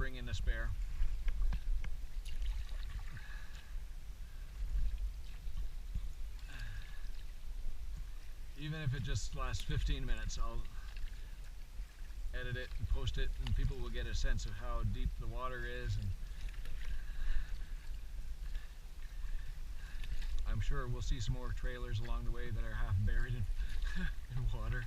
bring in a spare. Even if it just lasts 15 minutes, I'll edit it and post it, and people will get a sense of how deep the water is. And I'm sure we'll see some more trailers along the way that are half buried in water.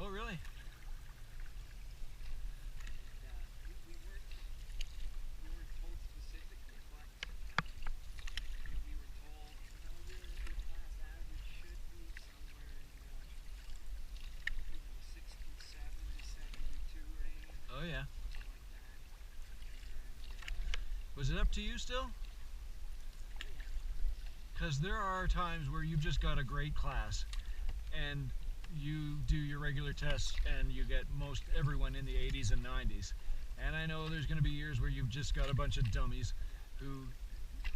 Oh, really? We weren't told specifically, but we were told, your class average should be somewhere in the 67 to 72 range. Oh, yeah. Something like that. And, Was it up to you still? Because there are times where you've just got a great class and you do your regular tests and you get most everyone in the 80s and 90s. And I know there's going to be years where you've just got a bunch of dummies who,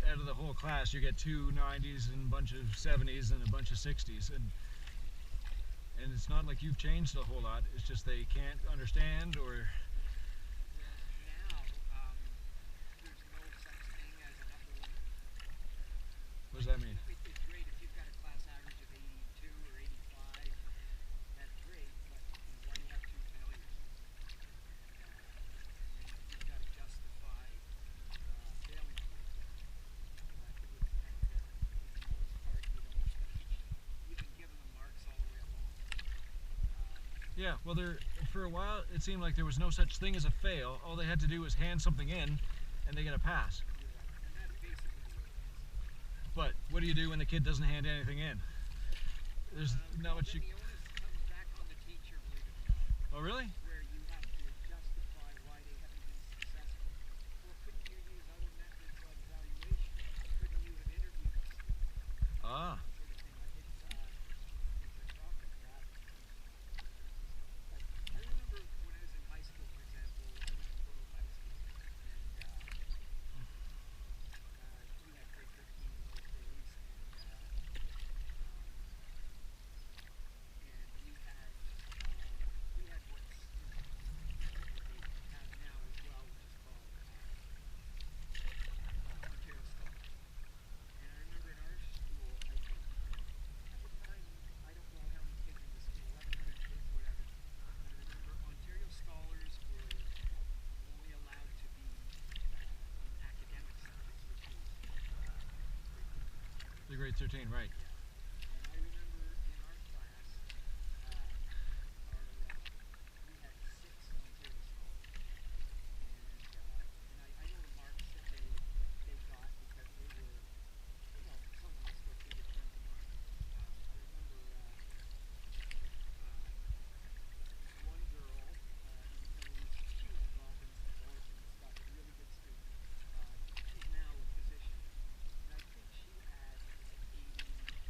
out of the whole class, you get 2 90s and a bunch of 70s and a bunch of 60s. And it's not like you've changed a whole lot, it's just they can't understand or... now, there's no such thing as an upper limit. What does that mean? It's great if you've got a class average of 82 or 85. That's great, but why do you have 2 failures? And you've got to justify failing for it. It would kind of, for the most part, you don't even give them marks all the way along. Yeah, well, for a while it seemed like there was no such thing as a fail. All they had to do was hand something in and they get a pass. You're right, and that's basically the way it is. But what do you do when the kid doesn't hand anything in? There's not much you... The onus comes back on the teacher, believe it or not. Oh, really? Where you have to justify why they haven't been successful. Well, couldn't you use other methods of evaluation? Couldn't you have interviewed the student? Ah. Sort of thing. It's a talk of that. But I remember when I was in high school, for example, I went to Photo High School, and we had grade 13 in those days, and we had what's what they have now as well, which is called Ontario Scholars. And I remember in our school, I think at the time, I don't know how many kids in the school, 1,100 kids, whatever. But I remember Ontario Scholars were only allowed to be in academic subjects, which was The grade 13, right. yeah. And I remember in our class, we had 6 Ontario Scholars. And I know the marks that they got because they were, some of us were pretty friends of mine. I remember one girl, she was involved in some boards and stuff, a really good student. She's now a physician. And I think she had 80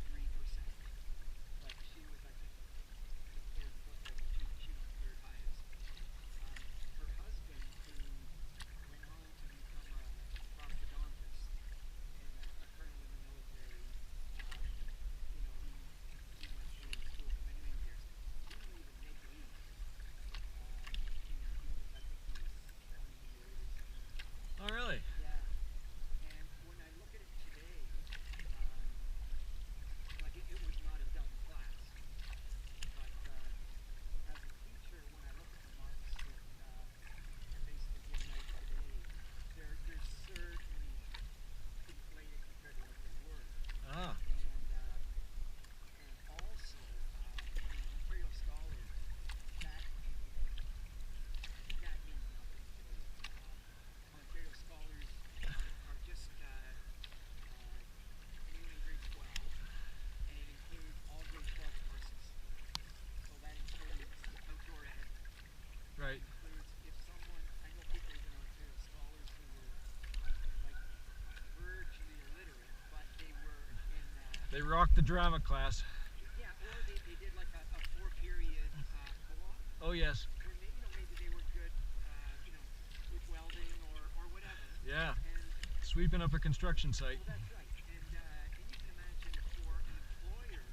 rocked the drama class. Yeah, or they did like a 4-period co-op. Oh yes. Where maybe they were good, with welding or whatever. Yeah. And Sweeping up a construction site. well, that's right. And you can imagine for an employer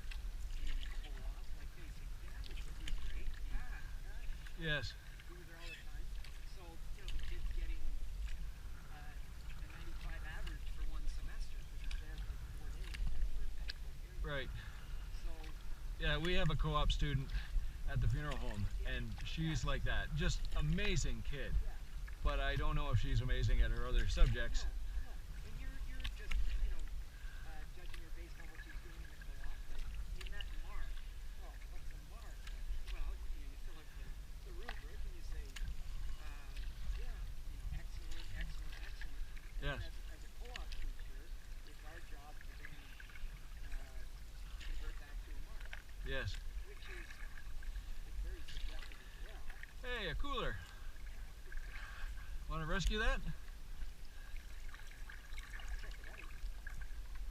in co-op, like they say, yeah, this would be great. Yeah. Yes. We were there all the time. So, the kid's getting a 95 average for one semester because he's there for 4 days for a 4 period. Right. So, Yeah, we have a co-op student at the funeral home, and she's like that. Just amazing kid. yeah. But I don't know if she's amazing at her other subjects. No. And you're just, judging her based on what she's doing in the co-op. But you met Mark. Well, what's a Mark? Well, you fill out the rubric and you say, excellent. And Yes. as a co-op teacher, it's our job to then convert that to a mark, Yes. which is it's very subjective as well. Hey, a cooler. Want to rescue that? Check it out.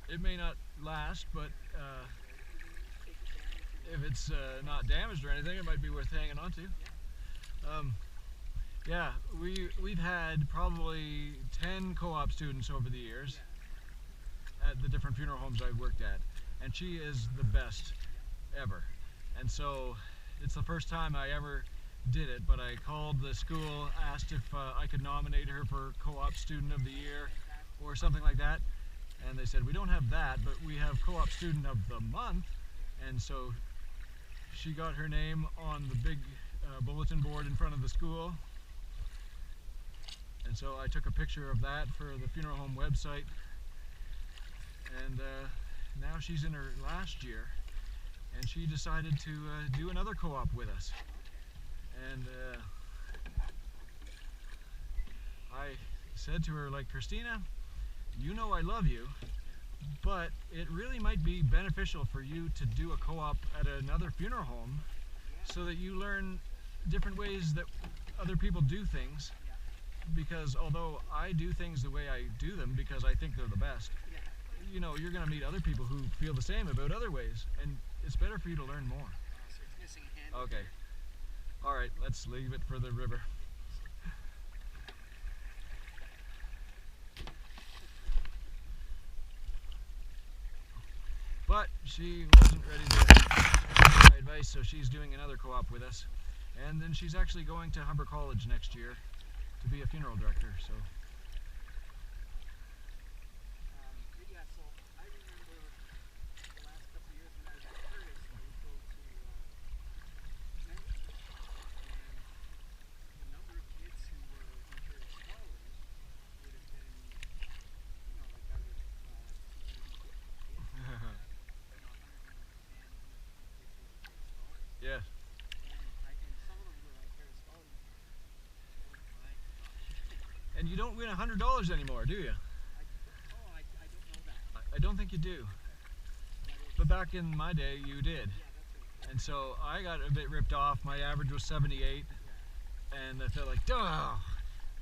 It may not last, but Take it down if it's not damaged or anything, it might be worth hanging on to. Yeah, we've had probably 10 co-op students over the years at the different funeral homes I've worked at, and she is the best ever. And so it's the first time I ever did it, but I called the school, asked if I could nominate her for co-op student of the year or something like that, and they said we don't have that, but we have co-op student of the month. And so she got her name on the big bulletin board in front of the school, and so I took a picture of that for the funeral home website, and now she's in her last year, and she decided to do another co-op with us. And I said to her, like, Christina, I love you, but it really might be beneficial for you to do a co-op at another funeral home so that you learn different ways that other people do things, because although I do things the way I do them because I think they're the best, you're going to meet other people who feel the same about other ways, and it's better for you to learn more. So it's missing a hand. Okay. All right, let's leave it for the river. But she wasn't ready to take my advice, so she's doing another co-op with us. And then she's actually going to Humber College next year to be a funeral director. So. Yeah, so I remember the last couple of years when I was at Curtis, I would go to Canoe, and the number of kids who were Ontario scholars would have been, like out of 250 kids, not 110 kids who were Ontario scholars. Yes. And some of them were Ontario scholars. Oh my gosh. And you don't win $100 anymore, do you? I don't know that. I don't think you do. But back in my day, you did. Yeah, that's right. And so I got a bit ripped off. My average was 78, and I felt like, duh, a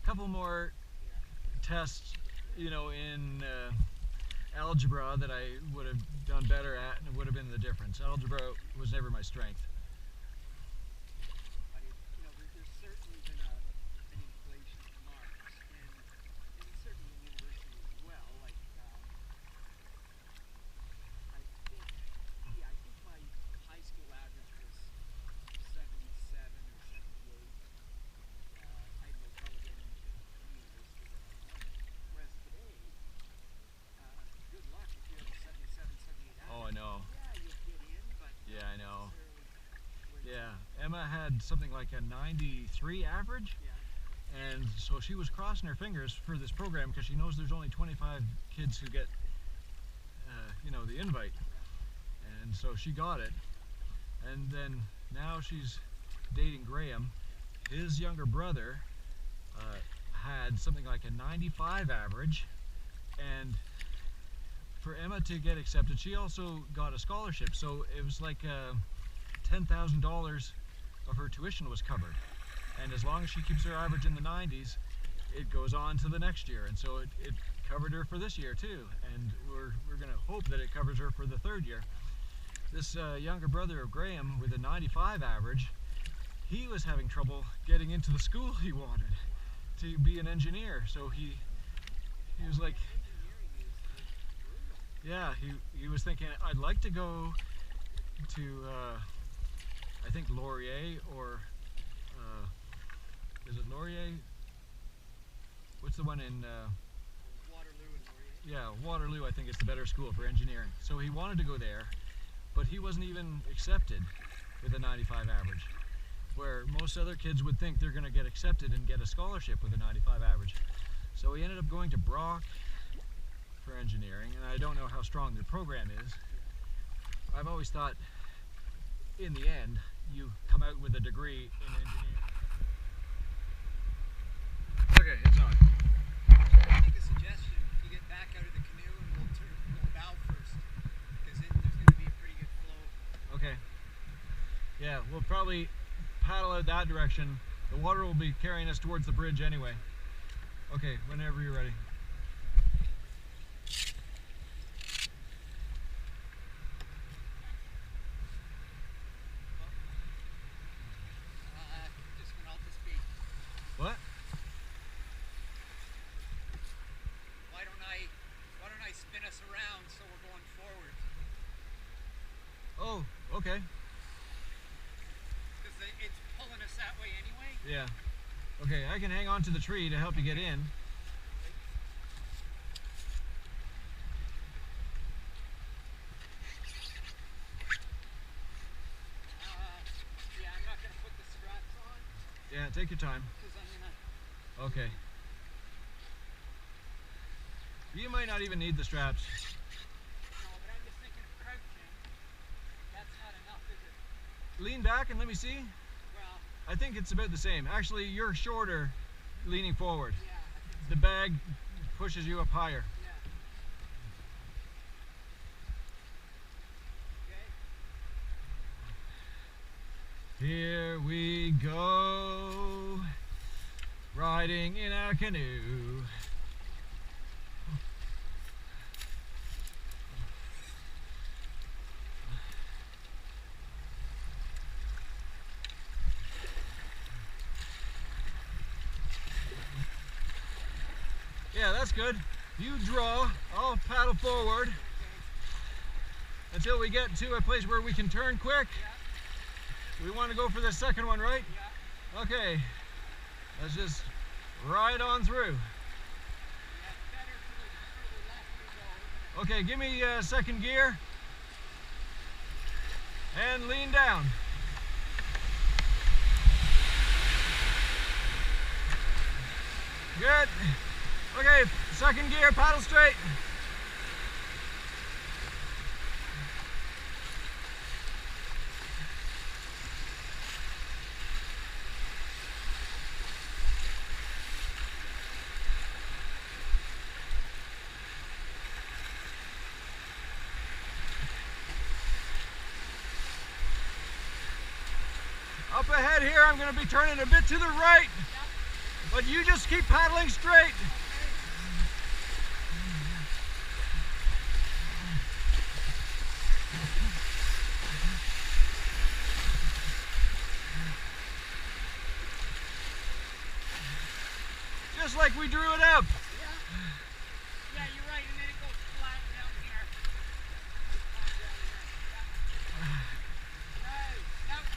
couple more tests, in algebra that I would have done better at, and it would have been the difference. Algebra was never my strength. But there's certainly been an inflation of marks, and certainly in university as well. Like, I think my high school average was 77 or 78. I had no trouble getting into any university that I wanted. Whereas today, good luck if you have a 77, 78 average. Oh, I know. Yeah, you'll get in, but Yeah, I know. not necessarily where you Yeah, Emma had something like a 93 average, and so she was crossing her fingers for this program because she knows there's only 25 kids who get, the invite. And so she got it, and then now she's dating Graham. His younger brother had something like a 95 average, and for Emma to get accepted, she also got a scholarship, so it was like $10,000 of her tuition was covered, and as long as she keeps her average in the 90s, it goes on to the next year, and so it covered her for this year too, and we're going to hope that it covers her for the third year. This younger brother of Graham with a 95 average, he was having trouble getting into the school he wanted to be an engineer. So he was like, yeah, he was thinking, I'd like to go to I think Laurier, or is it Laurier? What's the one in Waterloo and Laurier. yeah, Waterloo, I think it's the better school for engineering. So he wanted to go there, but he wasn't even accepted with a 95 average, where most other kids would think they're going to get accepted and get a scholarship with a 95 average. So he ended up going to Brock for engineering, and I don't know how strong their program is. I've always thought, in the end, you come out with a degree in engineering. Okay, it's on. I'll make a suggestion. You get back out of the canoe and we'll bow first, because there's going to be a pretty good flow. Okay. Yeah, we'll probably paddle out that direction. The water will be carrying us towards the bridge anyway. Okay, whenever you're ready. What? Why don't I spin us around so we're going forward? Oh, okay. Because it's pulling us that way anyway. Yeah. Okay, I can hang on to the tree to help you get in. Yeah, I'm not going to put the straps on. Yeah, take your time. Because I'm going to... Okay. You might not even need the straps. No, but I'm just thinking of crouching. That's not enough, is it? Lean back and let me see. Well, I think it's about the same. Actually, you're shorter leaning forward. yeah, I think The bag pushes you up higher. yeah. Okay. Here we go, riding in our canoe. Yeah, that's good. You draw, I'll paddle forward until we get to a place where we can turn quick. Yeah. We want to go for the second one, right? Yeah. Okay, let's just ride on through. That's better for the further left we go. Okay, give me second gear and lean down. Good. Okay, second gear, paddle straight. Up ahead here, I'm going to be turning a bit to the right, but you just keep paddling straight. Just like we drew it up. Yeah, you're right, and then it goes flat down here. Nice, that was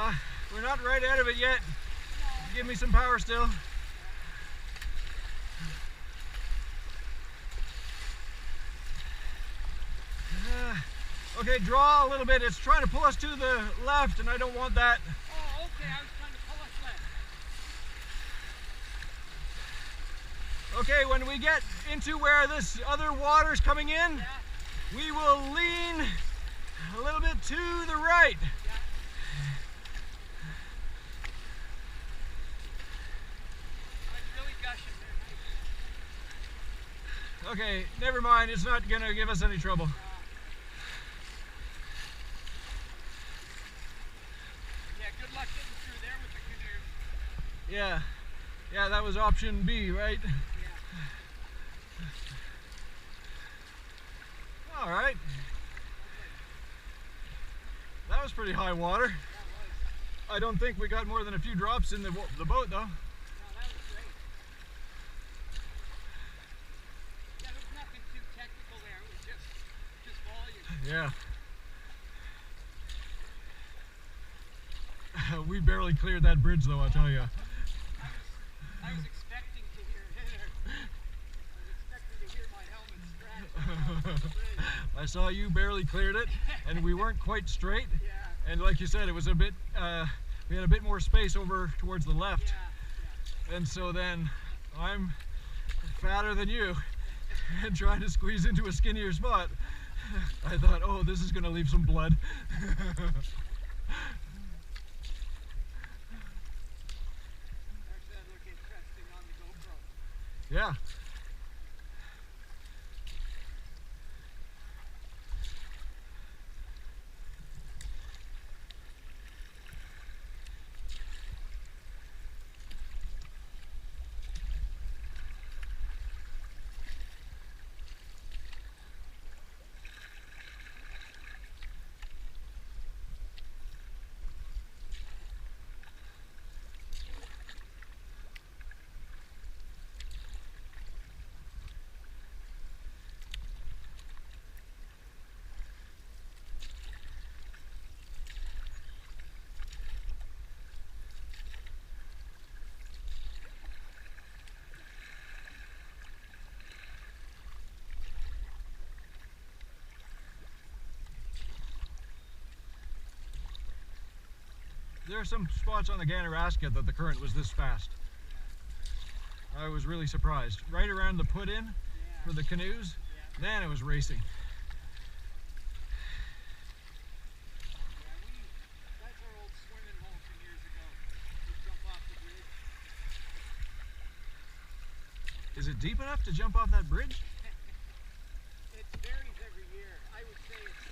lovely. We're not right out of it yet. No. Give me some power still. Okay, draw a little bit. It's trying to pull us to the left, and I don't want that. Oh, okay, I was trying to pull us left. Okay, when we get into where this other water's coming in, Yeah, we will lean a little bit to the right. yeah. It's really gushing there. Okay, never mind. It's not gonna give us any trouble. Yeah, good luck getting through there with the canoe. Yeah, that was option B, right? Yeah. All right. That was pretty high water. I don't think we got more than a few drops in the boat though. No, that was great. Yeah, there was nothing too technical there. It was just volume. Yeah. We barely cleared that bridge though, I'll tell you. I was expecting to hear my helmet scratch. I saw you barely cleared it, and we weren't quite straight. Yeah. And like you said, it was a bit, we had a bit more space over towards the left. Yeah. And so then I'm fatter than you and trying to squeeze into a skinnier spot. I thought, oh, this is going to leave some blood. There's that look interesting on the GoPro. Yeah. There are some spots on the Ganaraska that the current was this fast. I was really surprised. Right around the put-in for the canoes, then it was racing. That's our old swimming hole from years ago. We jump off the bridge. Is it deep enough to jump off that bridge? It varies every year. I would say it's,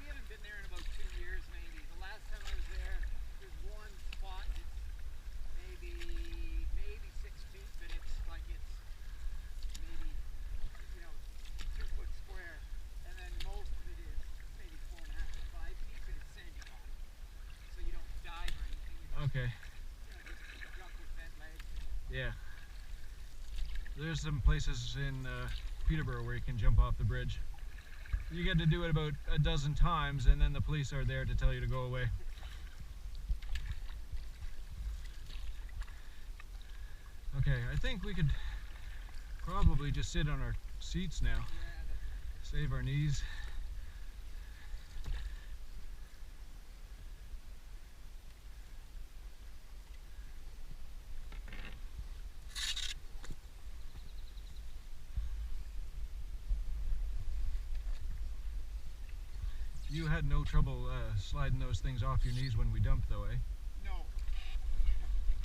we haven't been there in about 2 years maybe. The last time I was there, there's one spot that's maybe 6 feet, but it's like it's maybe, 2 foot square. And then most of it is maybe 4.5 to 5 feet, but it's sandy bottom. So you don't dive or anything. You just, Okay. just jump with bent legs. Yeah. There's some places in Peterborough where you can jump off the bridge. You get to do it about a dozen times and then the police are there to tell you to go away. Okay, I think we could probably just sit on our seats now. Save our knees. You had no trouble sliding those things off your knees when we dumped though, eh? No.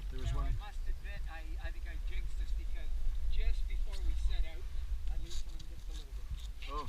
There was No, one. I must admit, I think I jinxed us because just before we set out, I loosened them just a little bit. Oh.